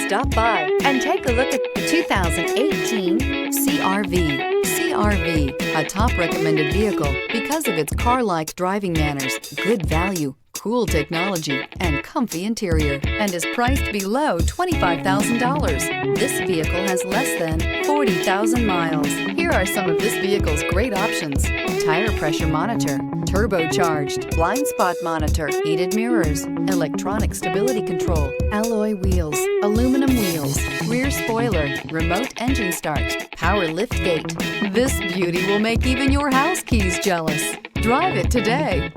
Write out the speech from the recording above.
Stop by and take a look at the 2018 CR-V. CR-V, a top recommended vehicle because of its car-like driving manners, good value, cool technology, and comfy interior, and is priced below $25,000. This vehicle has less than 40,000 miles. Here are some of this vehicle's great options: tire pressure monitor, turbocharged, blind spot monitor, heated mirrors, electronic stability control, alloy wheels, aluminum wheels, rear spoiler, remote engine start, power lift gate. This beauty will make even your house keys jealous. Drive it today.